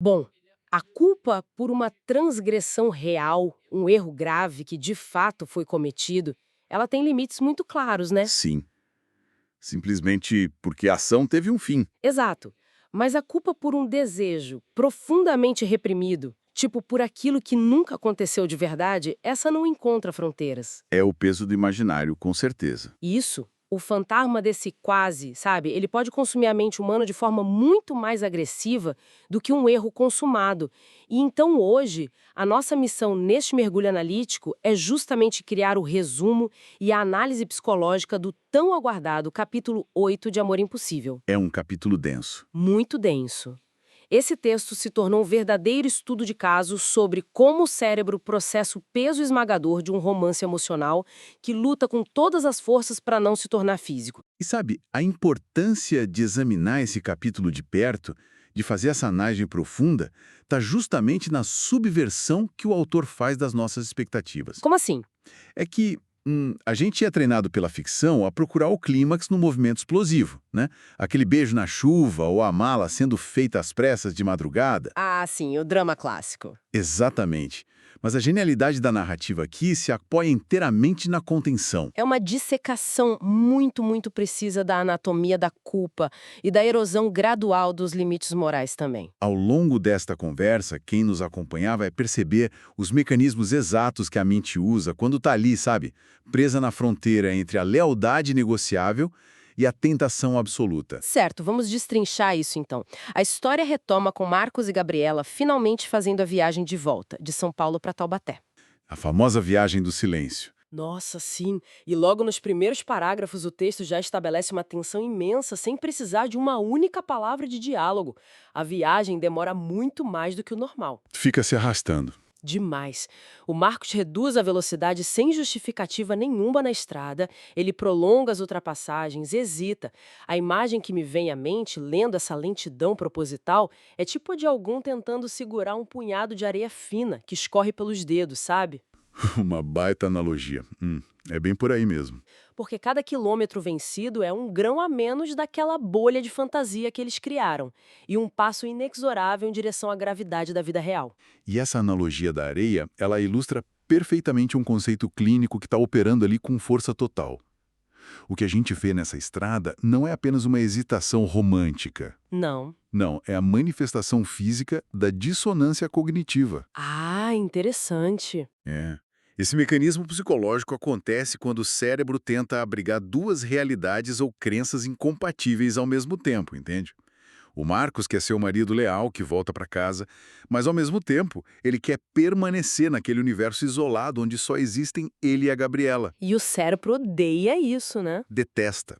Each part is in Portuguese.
Bom, a culpa por uma transgressão real, um erro grave que de fato foi cometido, ela tem limites muito claros, né? Sim, simplesmente porque a ação teve um fim. Exato. Mas a culpa por um desejo profundamente reprimido, tipo por aquilo que nunca aconteceu de verdade, essa não encontra fronteiras. É o peso do imaginário, com certeza. E isso, o fantasma desse quase, sabe, ele pode consumir a mente humana de forma muito mais agressiva do que um erro consumado. E então hoje, a nossa missão neste mergulho analítico é justamente criar o resumo e a análise psicológica do tão aguardado capítulo 8 de Amor Impossível. É um capítulo denso. Muito denso. Esse texto se tornou um verdadeiro estudo de caso sobre como o cérebro processa o peso esmagador de um romance emocional que luta com todas as forças para não se tornar físico. E sabe, a importância de examinar esse capítulo de perto, de fazer essa análise profunda, está justamente na subversão que o autor faz das nossas expectativas. Como assim? É que a gente é treinado pela ficção a procurar o clímax no movimento explosivo, né? Aquele beijo na chuva ou a mala sendo feita às pressas de madrugada. Ah, sim, o drama clássico. Exatamente. Mas a genialidade da narrativa aqui se apoia inteiramente na contenção. É uma dissecação muito precisa da anatomia da culpa e da erosão gradual dos limites morais também. Ao longo desta conversa, quem nos acompanhar vai perceber os mecanismos exatos que a mente usa quando está ali, sabe? Presa na fronteira entre a lealdade negociável e a tentação absoluta. Certo, vamos destrinchar isso então. A história retoma com Marcos e Gabriela finalmente fazendo a viagem de volta, de São Paulo para Taubaté. A famosa viagem do silêncio. Nossa, sim. E logo nos primeiros parágrafos o texto já estabelece uma tensão imensa sem precisar de uma única palavra de diálogo. A viagem demora muito mais do que o normal. Fica se arrastando. Demais. O Marcos reduz a velocidade sem justificativa nenhuma na estrada, ele prolonga as ultrapassagens, hesita. A imagem que me vem à mente, lendo essa lentidão proposital, é tipo a de algum tentando segurar um punhado de areia fina que escorre pelos dedos, sabe? Uma baita analogia. É bem por aí mesmo. Porque cada quilômetro vencido é um grão a menos daquela bolha de fantasia que eles criaram, e um passo inexorável em direção à gravidade da vida real. E essa analogia da areia, ela ilustra perfeitamente um conceito clínico que está operando ali com força total. O que a gente vê nessa estrada não é apenas uma hesitação romântica. Não. Não, é a manifestação física da dissonância cognitiva. Ah, interessante. É. Esse mecanismo psicológico acontece quando o cérebro tenta abrigar duas realidades ou crenças incompatíveis ao mesmo tempo, entende? O Marcos quer ser o marido leal que volta para casa, mas ao mesmo tempo ele quer permanecer naquele universo isolado onde só existem ele e a Gabriela. E o cérebro odeia isso, né? Detesta.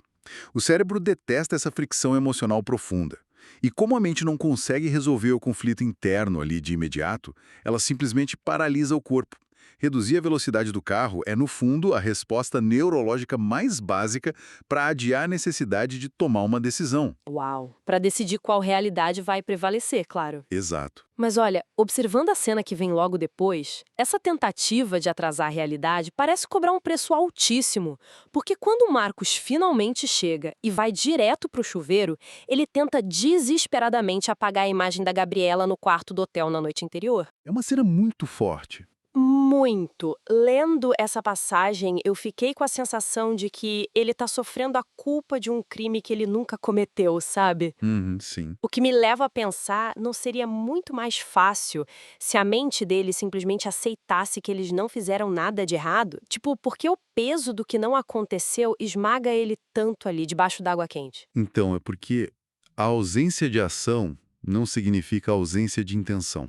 O cérebro detesta essa fricção emocional profunda. E como a mente não consegue resolver o conflito interno ali de imediato, ela simplesmente paralisa o corpo. Reduzir a velocidade do carro é, no fundo, a resposta neurológica mais básica para adiar a necessidade de tomar uma decisão. Uau! Para decidir qual realidade vai prevalecer, claro. Exato. Mas olha, observando a cena que vem logo depois, essa tentativa de atrasar a realidade parece cobrar um preço altíssimo, porque quando o Marcos finalmente chega e vai direto pro chuveiro, ele tenta desesperadamente apagar a imagem da Gabriela no quarto do hotel na noite anterior. É uma cena muito forte. Muito. Lendo essa passagem, eu fiquei com a sensação de que ele tá sofrendo a culpa de um crime que ele nunca cometeu, sabe? Sim. O que me leva a pensar, não seria muito mais fácil se a mente dele simplesmente aceitasse que eles não fizeram nada de errado? Tipo, porque o peso do que não aconteceu esmaga ele tanto ali, debaixo d'água quente? Então, é porque a ausência de ação não significa ausência de intenção.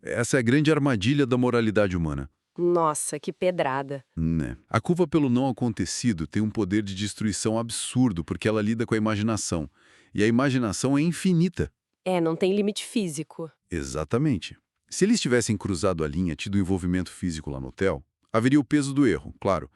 Essa é a grande armadilha da moralidade humana. Nossa, que pedrada. Né? A culpa pelo não acontecido tem um poder de destruição absurdo porque ela lida com a imaginação. E a imaginação é infinita. É, não tem limite físico. Exatamente. Se eles tivessem cruzado a linha, tido envolvimento físico lá no hotel, haveria o peso do erro, claro,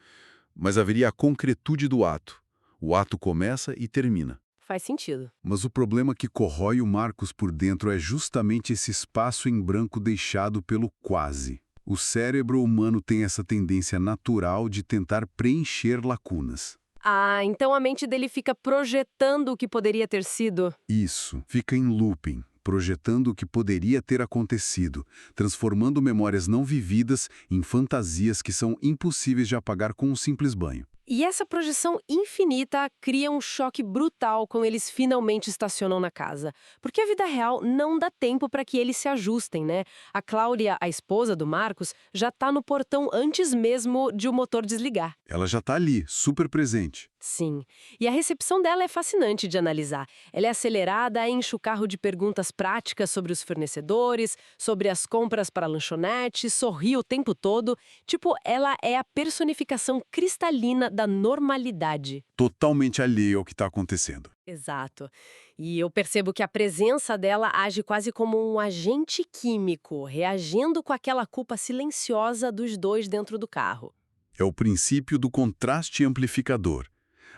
mas haveria a concretude do ato. O ato começa e termina. Faz sentido. Mas o problema que corrói o Marcos por dentro é justamente esse espaço em branco deixado pelo quase. O cérebro humano tem essa tendência natural de tentar preencher lacunas. Ah, então a mente dele fica projetando o que poderia ter sido. Isso, fica em looping, projetando o que poderia ter acontecido, transformando memórias não vividas em fantasias que são impossíveis de apagar com um simples banho. E essa projeção infinita cria um choque brutal quando eles finalmente estacionam na casa. Porque a vida real não dá tempo para que eles se ajustem, né? A Cláudia, a esposa do Marcos, já tá no portão antes mesmo de o motor desligar. Ela já está ali, super presente. Sim. E a recepção dela é fascinante de analisar. Ela é acelerada, enche o carro de perguntas práticas sobre os fornecedores, sobre as compras para a lanchonete, sorri o tempo todo. Tipo, ela é a personificação cristalina da normalidade. Totalmente alheio ao que está acontecendo. Exato. E eu percebo que a presença dela age quase como um agente químico, reagindo com aquela culpa silenciosa dos dois dentro do carro. É o princípio do contraste amplificador.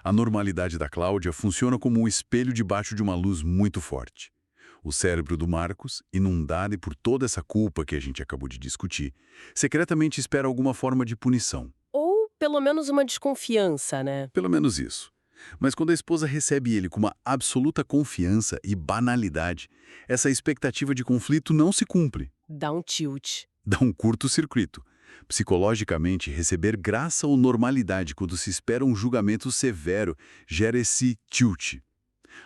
A normalidade da Cláudia funciona como um espelho debaixo de uma luz muito forte. O cérebro do Marcos, inundado por toda essa culpa que a gente acabou de discutir, secretamente espera alguma forma de punição. Ou pelo menos uma desconfiança, né? Pelo menos isso. Mas quando a esposa recebe ele com uma absoluta confiança e banalidade, essa expectativa de conflito não se cumpre. Dá um tilt. Dá um curto-circuito. Psicologicamente, receber graça ou normalidade quando se espera um julgamento severo gera esse tilt.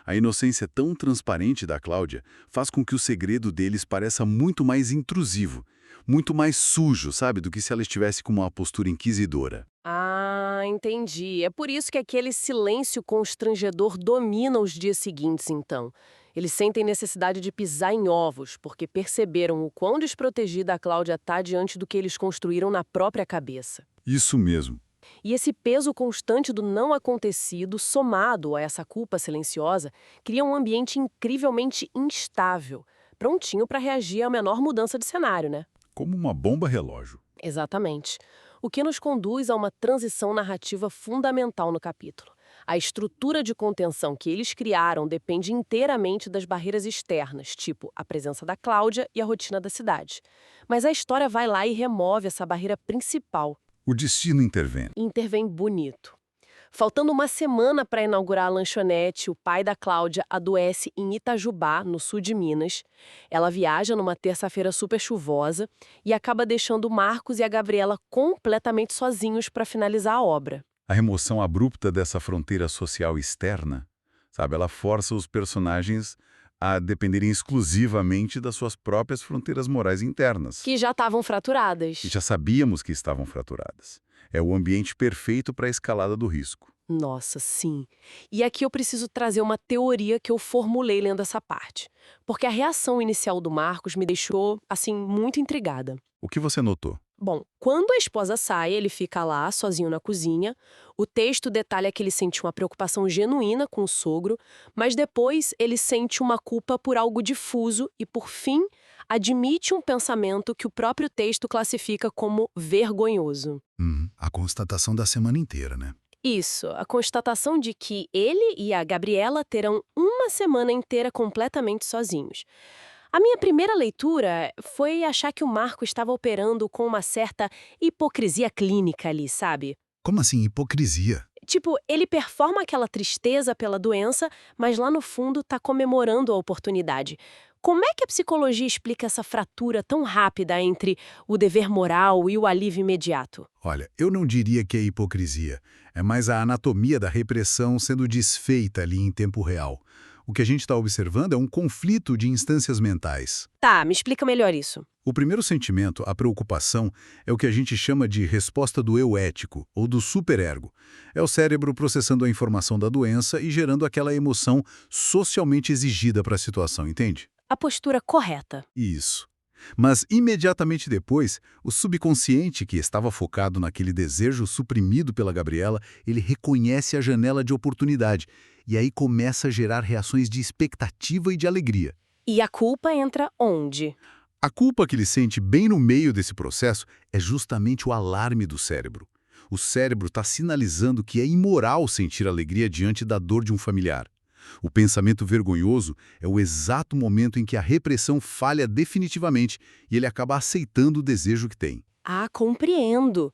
A inocência tão transparente da Cláudia faz com que o segredo deles pareça muito mais intrusivo, muito mais sujo, sabe, do que se ela estivesse com uma postura inquisidora. Ah, entendi. É por isso que aquele silêncio constrangedor domina os dias seguintes, então. Eles sentem necessidade de pisar em ovos, porque perceberam o quão desprotegida a Cláudia está diante do que eles construíram na própria cabeça. Isso mesmo. E esse peso constante do não acontecido, somado a essa culpa silenciosa, cria um ambiente incrivelmente instável, prontinho para reagir à menor mudança de cenário, né? Como uma bomba relógio. Exatamente. O que nos conduz a uma transição narrativa fundamental no capítulo. A estrutura de contenção que eles criaram depende inteiramente das barreiras externas, tipo a presença da Cláudia e a rotina da cidade. Mas a história vai lá e remove essa barreira principal. O destino intervém. E intervém bonito. Faltando uma semana para inaugurar a lanchonete, o pai da Cláudia adoece em Itajubá, no sul de Minas. Ela viaja numa terça-feira super chuvosa e acaba deixando o Marcos e a Gabriela completamente sozinhos para finalizar a obra. A remoção abrupta dessa fronteira social externa, sabe, ela força os personagens a dependerem exclusivamente das suas próprias fronteiras morais internas. Que já estavam fraturadas. E já sabíamos que estavam fraturadas. É o ambiente perfeito para a escalada do risco. Nossa, sim. E aqui eu preciso trazer uma teoria que eu formulei lendo essa parte. Porque a reação inicial do Marcos me deixou, assim, muito intrigada. O que você notou? Bom, quando a esposa sai, ele fica lá, sozinho na cozinha. O texto detalha que ele sente uma preocupação genuína com o sogro, mas depois ele sente uma culpa por algo difuso e, por fim, admite um pensamento que o próprio texto classifica como vergonhoso. A constatação da semana inteira, né? Isso, a constatação de que ele e a Gabriela terão uma semana inteira completamente sozinhos. A minha primeira leitura foi achar que o Marco estava operando com uma certa hipocrisia clínica ali, sabe? Como assim hipocrisia? Tipo, ele performa aquela tristeza pela doença, mas lá no fundo tá comemorando a oportunidade. Como é que a psicologia explica essa fratura tão rápida entre o dever moral e o alívio imediato? Olha, eu não diria que é hipocrisia. É mais a anatomia da repressão sendo desfeita ali em tempo real. O que a gente está observando é um conflito de instâncias mentais. Tá, me explica melhor isso. O primeiro sentimento, a preocupação, é o que a gente chama de resposta do eu ético, ou do superego. É o cérebro processando a informação da doença e gerando aquela emoção socialmente exigida para a situação, entende? A postura correta. Isso. Mas, imediatamente depois, o subconsciente, que estava focado naquele desejo suprimido pela Gabriela, ele reconhece a janela de oportunidade e aí começa a gerar reações de expectativa e de alegria. E a culpa entra onde? A culpa que ele sente bem no meio desse processo é justamente o alarme do cérebro. O cérebro está sinalizando que é imoral sentir alegria diante da dor de um familiar. O pensamento vergonhoso é o exato momento em que a repressão falha definitivamente e ele acaba aceitando o desejo que tem. Ah, compreendo.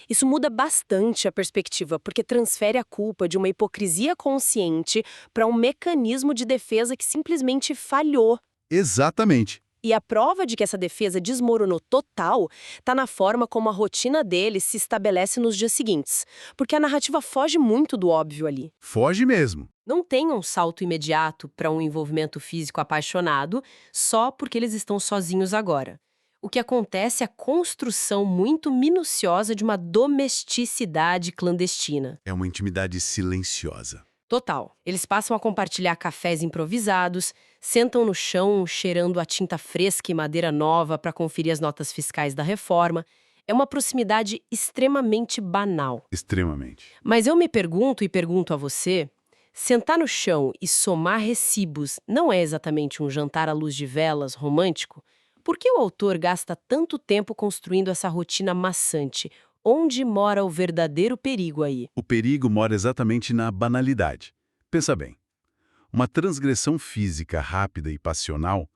Isso muda bastante a perspectiva, porque transfere a culpa de uma hipocrisia consciente para um mecanismo de defesa que simplesmente falhou. Exatamente. E a prova de que essa defesa desmoronou total está na forma como a rotina deles se estabelece nos dias seguintes. Porque a narrativa foge muito do óbvio ali. Foge mesmo. Não tem um salto imediato para um envolvimento físico apaixonado só porque eles estão sozinhos agora. O que acontece é a construção muito minuciosa de uma domesticidade clandestina. É uma intimidade silenciosa. Total. Eles passam a compartilhar cafés improvisados, sentam no chão cheirando a tinta fresca e madeira nova para conferir as notas fiscais da reforma. É uma proximidade extremamente banal. Extremamente. Mas eu me pergunto e pergunto a você, sentar no chão e somar recibos não é exatamente um jantar à luz de velas romântico? Por que o autor gasta tanto tempo construindo essa rotina maçante? Onde mora o verdadeiro perigo aí? O perigo mora exatamente na banalidade. Pensa bem. Uma transgressão física rápida e passional,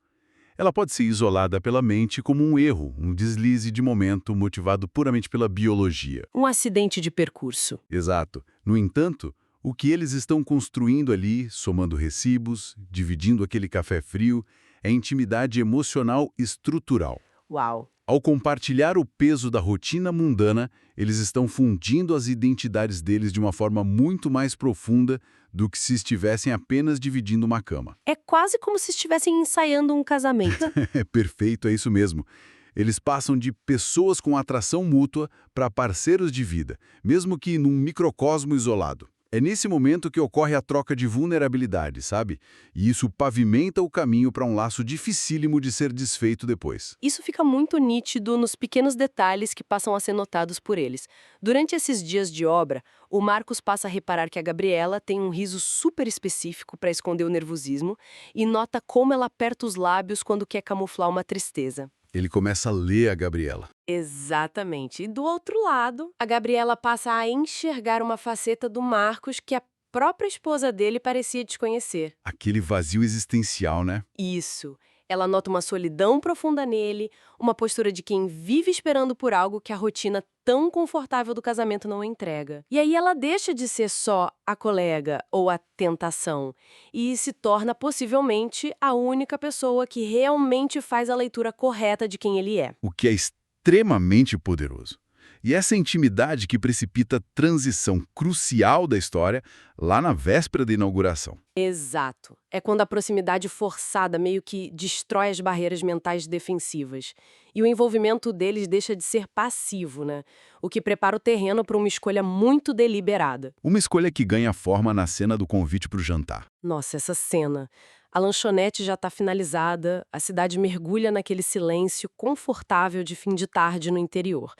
ela pode ser isolada pela mente como um erro, um deslize de momento motivado puramente pela biologia. Um acidente de percurso. Exato. No entanto, o que eles estão construindo ali, somando recibos, dividindo aquele café frio, é intimidade emocional estrutural. Uau! Ao compartilhar o peso da rotina mundana, eles estão fundindo as identidades deles de uma forma muito mais profunda do que se estivessem apenas dividindo uma cama. É quase como se estivessem ensaiando um casamento. É perfeito, é isso mesmo. Eles passam de pessoas com atração mútua para parceiros de vida, mesmo que num microcosmo isolado. É nesse momento que ocorre a troca de vulnerabilidade, sabe? E isso pavimenta o caminho para um laço dificílimo de ser desfeito depois. Isso fica muito nítido nos pequenos detalhes que passam a ser notados por eles. Durante esses dias de obra, o Marcos passa a reparar que a Gabriela tem um riso super específico para esconder o nervosismo e nota como ela aperta os lábios quando quer camuflar uma tristeza. Ele começa a ler a Gabriela. Exatamente. E do outro lado, a Gabriela passa a enxergar uma faceta do Marcos que a própria esposa dele parecia desconhecer. Aquele vazio existencial, né? Isso. Ela nota uma solidão profunda nele, uma postura de quem vive esperando por algo que a rotina tão confortável do casamento não entrega. E aí ela deixa de ser só a colega ou a tentação e se torna possivelmente a única pessoa que realmente faz a leitura correta de quem ele é. O que é extremamente poderoso. E essa intimidade que precipita a transição crucial da história lá na véspera da inauguração. Exato. É quando a proximidade forçada meio que destrói as barreiras mentais defensivas. E o envolvimento deles deixa de ser passivo, né? O que prepara o terreno para uma escolha muito deliberada. Uma escolha que ganha forma na cena do convite para o jantar. Nossa, essa cena. A lanchonete já está finalizada, a cidade mergulha naquele silêncio confortável de fim de tarde no interior.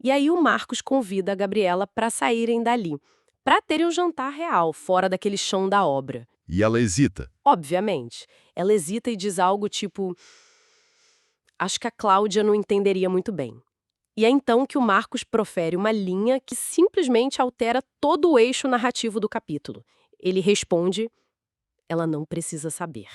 E aí o Marcos convida a Gabriela para saírem dali, para terem um jantar real, fora daquele chão da obra. E ela hesita. Obviamente. Ela hesita e diz algo tipo: acho que a Cláudia não entenderia muito bem. E é então que o Marcos profere uma linha que simplesmente altera todo o eixo narrativo do capítulo. Ele responde: ela não precisa saber.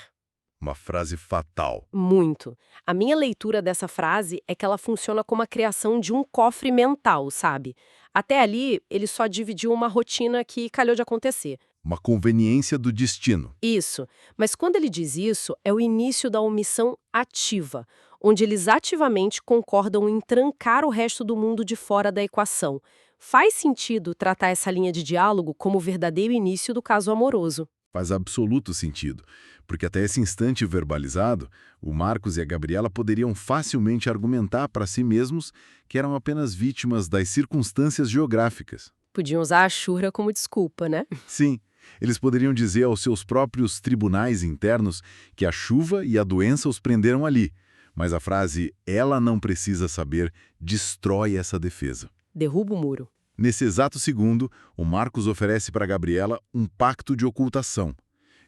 Uma frase fatal. Muito. A minha leitura dessa frase é que ela funciona como a criação de um cofre mental, sabe? Até ali, ele só dividiu uma rotina que calhou de acontecer. Uma conveniência do destino. Isso. Mas quando ele diz isso, é o início da omissão ativa, onde eles ativamente concordam em trancar o resto do mundo de fora da equação. Faz sentido tratar essa linha de diálogo como o verdadeiro início do caso amoroso. Faz absoluto sentido, porque até esse instante verbalizado, o Marcos e a Gabriela poderiam facilmente argumentar para si mesmos que eram apenas vítimas das circunstâncias geográficas. Podiam usar a churra como desculpa, né? Sim, eles poderiam dizer aos seus próprios tribunais internos que a chuva e a doença os prenderam ali, mas a frase "ela não precisa saber" destrói essa defesa. Derruba o muro. Nesse exato segundo, o Marcos oferece para Gabriela um pacto de ocultação.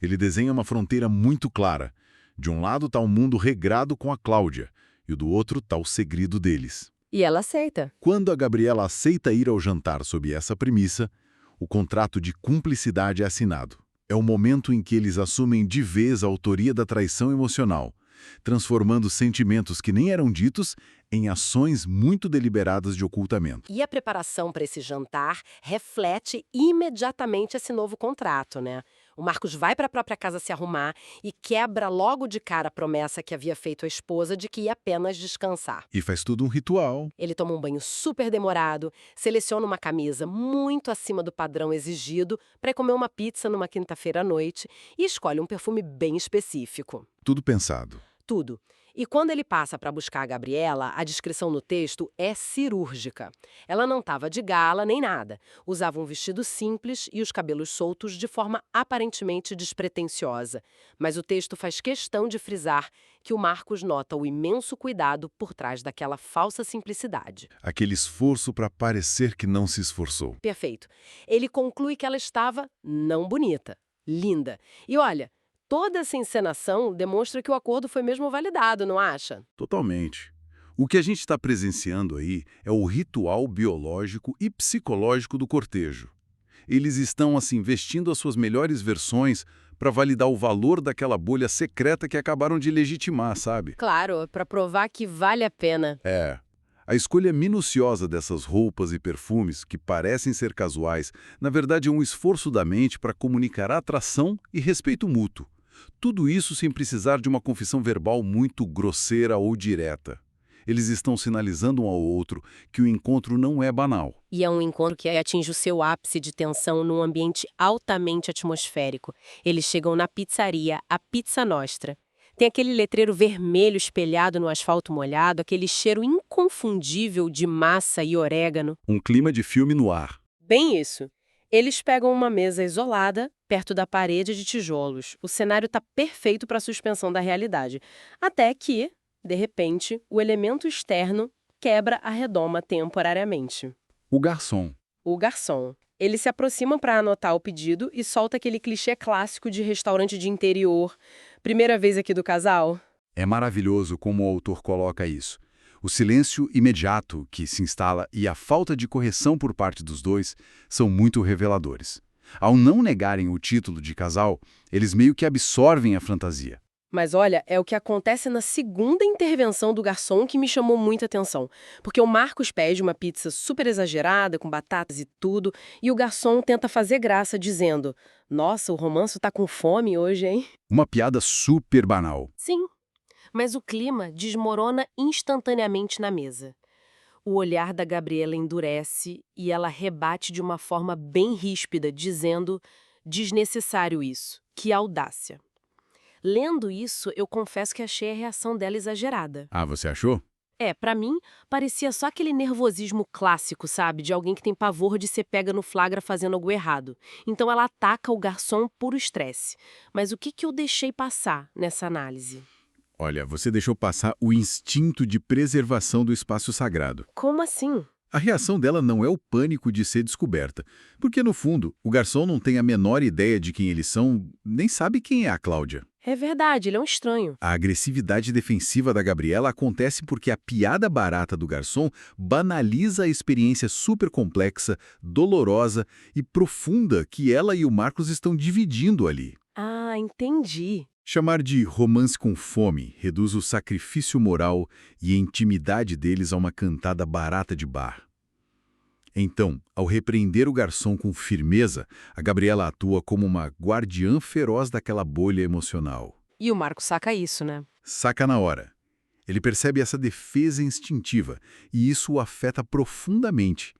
Ele desenha uma fronteira muito clara. De um lado está o mundo regrado com a Cláudia, e do outro está o segredo deles. E ela aceita. Quando a Gabriela aceita ir ao jantar sob essa premissa, o contrato de cumplicidade é assinado. É o momento em que eles assumem de vez a autoria da traição emocional, transformando sentimentos que nem eram ditos em ações muito deliberadas de ocultamento. E a preparação para esse jantar reflete imediatamente esse novo contrato, né? O Marcos vai para a própria casa se arrumar e quebra logo de cara a promessa que havia feito à esposa de que ia apenas descansar. E faz tudo um ritual. Ele toma um banho super demorado, seleciona uma camisa muito acima do padrão exigido para ir comer uma pizza numa quinta-feira à noite e escolhe um perfume bem específico. Tudo pensado. Tudo. E quando ele passa para buscar a Gabriela, a descrição no texto é cirúrgica. Ela não estava de gala nem nada. Usava um vestido simples e os cabelos soltos de forma aparentemente despretensiosa. Mas o texto faz questão de frisar que o Marcos nota o imenso cuidado por trás daquela falsa simplicidade. Aquele esforço para parecer que não se esforçou. Perfeito. Ele conclui que ela estava não bonita, linda. E olha, toda essa encenação demonstra que o acordo foi mesmo validado, não acha? Totalmente. O que a gente está presenciando aí é o ritual biológico e psicológico do cortejo. Eles estão, assim, vestindo as suas melhores versões para validar o valor daquela bolha secreta que acabaram de legitimar, sabe? Claro, para provar que vale a pena. É. A escolha minuciosa dessas roupas e perfumes, que parecem ser casuais, na verdade é um esforço da mente para comunicar atração e respeito mútuo. Tudo isso sem precisar de uma confissão verbal muito grosseira ou direta. Eles estão sinalizando um ao outro que o encontro não é banal. E é um encontro que atinge o seu ápice de tensão num ambiente altamente atmosférico. Eles chegam na pizzaria, a Pizza Nostra. Tem aquele letreiro vermelho espelhado no asfalto molhado, aquele cheiro inconfundível de massa e orégano. Um clima de filme no ar. Bem isso. Eles pegam uma mesa isolada, perto da parede de tijolos. O cenário está perfeito para a suspensão da realidade. Até que, de repente, o elemento externo quebra a redoma temporariamente. O garçom. O garçom. Ele se aproxima para anotar o pedido e solta aquele clichê clássico de restaurante de interior. Primeira vez aqui do casal? É maravilhoso como o autor coloca isso. O silêncio imediato que se instala e a falta de correção por parte dos dois são muito reveladores. Ao não negarem o título de casal, eles meio que absorvem a fantasia. Mas olha, é o que acontece na segunda intervenção do garçom que me chamou muita atenção. Porque o Marcos pede uma pizza super exagerada, com batatas e tudo, e o garçom tenta fazer graça dizendo: "Nossa, o Romanço tá com fome hoje, hein?" Uma piada super banal. Sim, mas o clima desmorona instantaneamente na mesa. O olhar da Gabriela endurece e ela rebate de uma forma bem ríspida, dizendo: "Desnecessário isso, que audácia." Lendo isso, eu confesso que achei a reação dela exagerada. Ah, você achou? Pra mim, parecia só aquele nervosismo clássico, sabe? De alguém que tem pavor de ser pega no flagra fazendo algo errado. Então ela ataca o garçom por estresse. Mas o que eu deixei passar nessa análise? Olha, você deixou passar o instinto de preservação do espaço sagrado. Como assim? A reação dela não é o pânico de ser descoberta, porque, no fundo, o garçom não tem a menor ideia de quem eles são, nem sabe quem é a Cláudia. É verdade, ele é um estranho. A agressividade defensiva da Gabriela acontece porque a piada barata do garçom banaliza a experiência super complexa, dolorosa e profunda que ela e o Marcos estão dividindo ali. Ah, entendi. Chamar de romance com fome reduz o sacrifício moral e a intimidade deles a uma cantada barata de bar. Então, ao repreender o garçom com firmeza, a Gabriela atua como uma guardiã feroz daquela bolha emocional. E o Marco saca isso, né? Saca na hora. Ele percebe essa defesa instintiva e isso o afeta profundamente.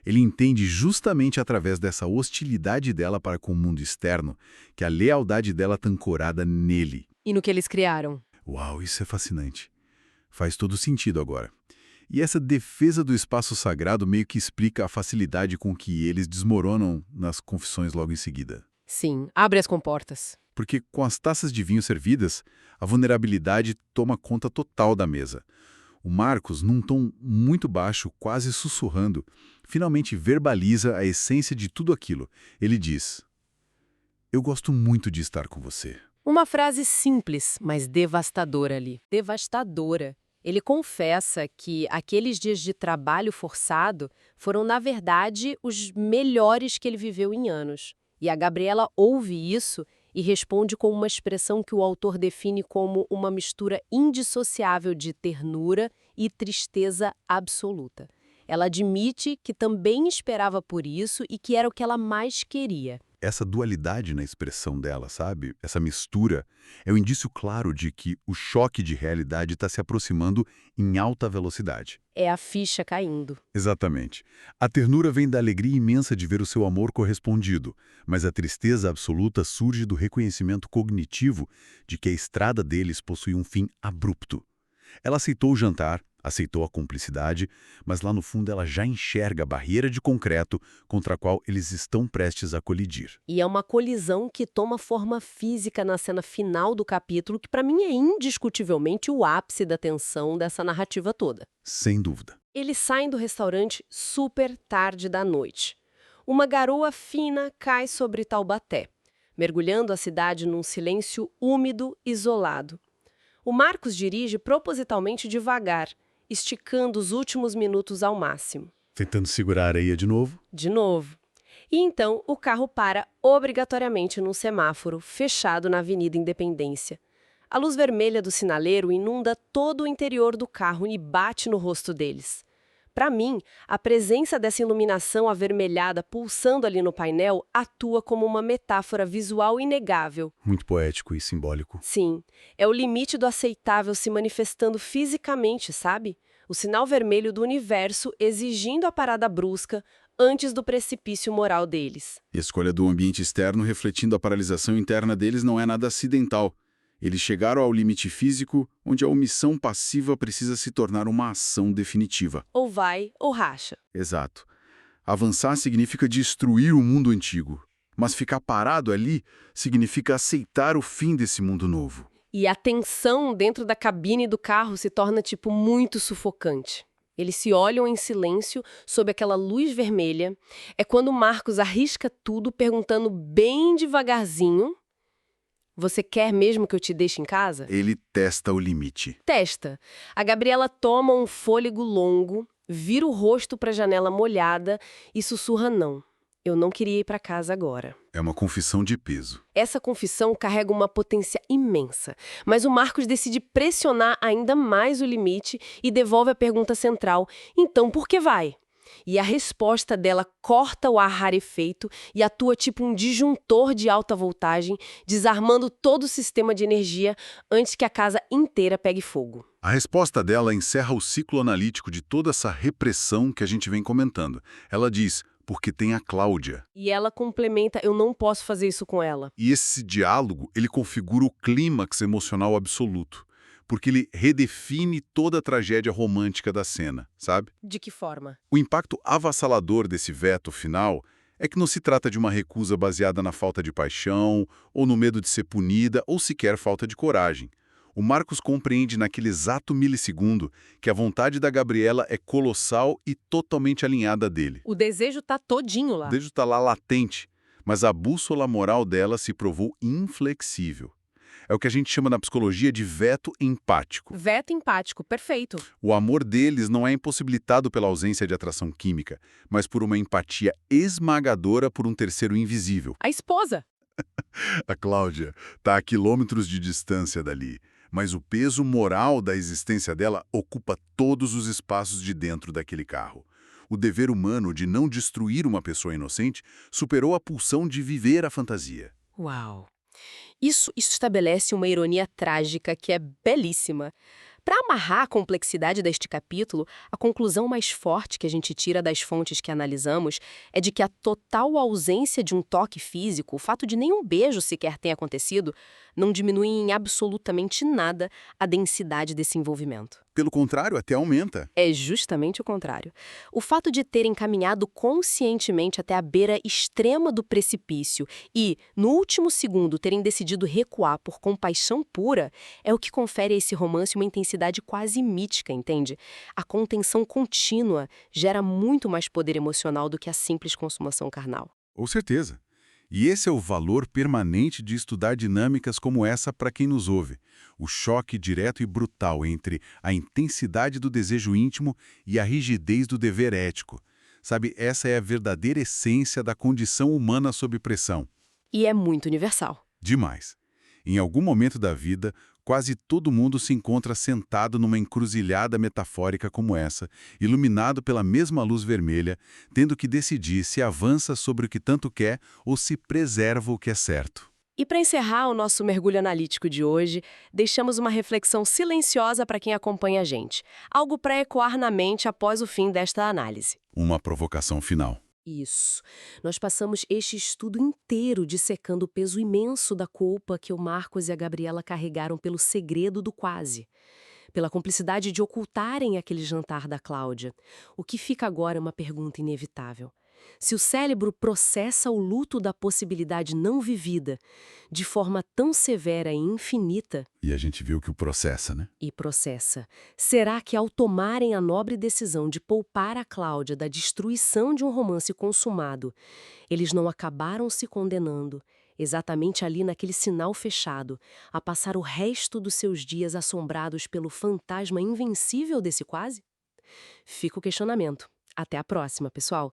Ele entende justamente através dessa hostilidade dela para com o mundo externo que a lealdade dela está ancorada nele. E no que eles criaram? Uau, isso é fascinante. Faz todo sentido agora. E essa defesa do espaço sagrado meio que explica a facilidade com que eles desmoronam nas confissões logo em seguida. Sim, abre as comportas. Porque com as taças de vinho servidas, a vulnerabilidade toma conta total da mesa. O Marcos, num tom muito baixo, quase sussurrando, finalmente verbaliza a essência de tudo aquilo. Ele diz: "Eu gosto muito de estar com você." Uma frase simples, mas devastadora ali. Devastadora. Ele confessa que aqueles dias de trabalho forçado foram, na verdade, os melhores que ele viveu em anos. E a Gabriela ouve isso e responde com uma expressão que o autor define como uma mistura indissociável de ternura e tristeza absoluta. Ela admite que também esperava por isso e que era o que ela mais queria. Essa dualidade na expressão dela, sabe? Essa mistura é um indício claro de que o choque de realidade está se aproximando em alta velocidade. É a ficha caindo. Exatamente. A ternura vem da alegria imensa de ver o seu amor correspondido, mas a tristeza absoluta surge do reconhecimento cognitivo de que a estrada deles possui um fim abrupto. Ela aceitou o jantar, aceitou a cumplicidade, mas lá no fundo ela já enxerga a barreira de concreto contra a qual eles estão prestes a colidir. E é uma colisão que toma forma física na cena final do capítulo, que para mim é indiscutivelmente o ápice da tensão dessa narrativa toda. Sem dúvida. Eles saem do restaurante super tarde da noite. Uma garoa fina cai sobre Taubaté, mergulhando a cidade num silêncio úmido, isolado. O Marcos dirige propositalmente devagar, esticando os últimos minutos ao máximo. Tentando segurar a areia de novo. De novo. E então o carro para obrigatoriamente num semáforo fechado na Avenida Independência. A luz vermelha do sinaleiro inunda todo o interior do carro e bate no rosto deles. Para mim, a presença dessa iluminação avermelhada pulsando ali no painel atua como uma metáfora visual inegável. Muito poético e simbólico. Sim, é o limite do aceitável se manifestando fisicamente, sabe? O sinal vermelho do universo exigindo a parada brusca antes do precipício moral deles. E a escolha do ambiente externo refletindo a paralisação interna deles não é nada acidental. Eles chegaram ao limite físico, onde a omissão passiva precisa se tornar uma ação definitiva. Ou vai ou racha. Exato. Avançar significa destruir o mundo antigo, mas ficar parado ali significa aceitar o fim desse mundo novo. E a tensão dentro da cabine do carro se torna, muito sufocante. Eles se olham em silêncio sob aquela luz vermelha. É quando Marcos arrisca tudo, perguntando bem devagarzinho: "Você quer mesmo que eu te deixe em casa?" Ele testa o limite. Testa. A Gabriela toma um fôlego longo, vira o rosto para a janela molhada e sussurra não. Eu não queria ir para casa agora. É uma confissão de peso. Essa confissão carrega uma potência imensa, mas o Marcos decide pressionar ainda mais o limite e devolve a pergunta central: então por que vai? E a resposta dela corta o ar rarefeito e atua tipo um disjuntor de alta voltagem, desarmando todo o sistema de energia antes que a casa inteira pegue fogo. A resposta dela encerra o ciclo analítico de toda essa repressão que a gente vem comentando. Ela diz: porque tem a Cláudia. E ela complementa: eu não posso fazer isso com ela. E esse diálogo, ele configura o clímax emocional absoluto, porque ele redefine toda a tragédia romântica da cena, sabe? De que forma? O impacto avassalador desse veto final é que não se trata de uma recusa baseada na falta de paixão, ou no medo de ser punida, ou sequer falta de coragem. O Marcos compreende naquele exato milissegundo que a vontade da Gabriela é colossal e totalmente alinhada dele. O desejo tá todinho lá. O desejo está lá latente, mas a bússola moral dela se provou inflexível. É o que a gente chama na psicologia de veto empático. Veto empático, perfeito. O amor deles não é impossibilitado pela ausência de atração química, mas por uma empatia esmagadora por um terceiro invisível. A esposa. A Cláudia está a quilômetros de distância dali, mas o peso moral da existência dela ocupa todos os espaços de dentro daquele carro. O dever humano de não destruir uma pessoa inocente superou a pulsão de viver a fantasia. Uau! Isso estabelece uma ironia trágica que é belíssima. Para amarrar a complexidade deste capítulo, a conclusão mais forte que a gente tira das fontes que analisamos é de que a total ausência de um toque físico, o fato de nenhum beijo sequer tenha acontecido, não diminui em absolutamente nada a densidade desse envolvimento. Pelo contrário, até aumenta. É justamente o contrário. O fato de terem caminhado conscientemente até a beira extrema do precipício e, no último segundo, terem decidido recuar por compaixão pura é o que confere a esse romance uma intensidade quase mítica, entende? A contenção contínua gera muito mais poder emocional do que a simples consumação carnal. Com certeza. E esse é o valor permanente de estudar dinâmicas como essa para quem nos ouve. O choque direto e brutal entre a intensidade do desejo íntimo e a rigidez do dever ético. Sabe, essa é a verdadeira essência da condição humana sob pressão. E é muito universal. Demais. Em algum momento da vida, Quase todo mundo se encontra sentado numa encruzilhada metafórica como essa, iluminado pela mesma luz vermelha, tendo que decidir se avança sobre o que tanto quer ou se preserva o que é certo. E para encerrar o nosso mergulho analítico de hoje, deixamos uma reflexão silenciosa para quem acompanha a gente. Algo para ecoar na mente após o fim desta análise. Uma provocação final. Isso. Nós passamos este estudo inteiro dissecando o peso imenso da culpa que o Marcos e a Gabriela carregaram pelo segredo do quase. Pela cumplicidade de ocultarem aquele jantar da Cláudia. O que fica agora é uma pergunta inevitável. Se o cérebro processa o luto da possibilidade não vivida de forma tão severa e infinita, E a gente viu que o processa, né? será que ao tomarem a nobre decisão de poupar a Cláudia da destruição de um romance consumado, eles não acabaram se condenando, exatamente ali naquele sinal fechado, a passar o resto dos seus dias assombrados pelo fantasma invencível desse quase? Fica o questionamento. Até a próxima, pessoal!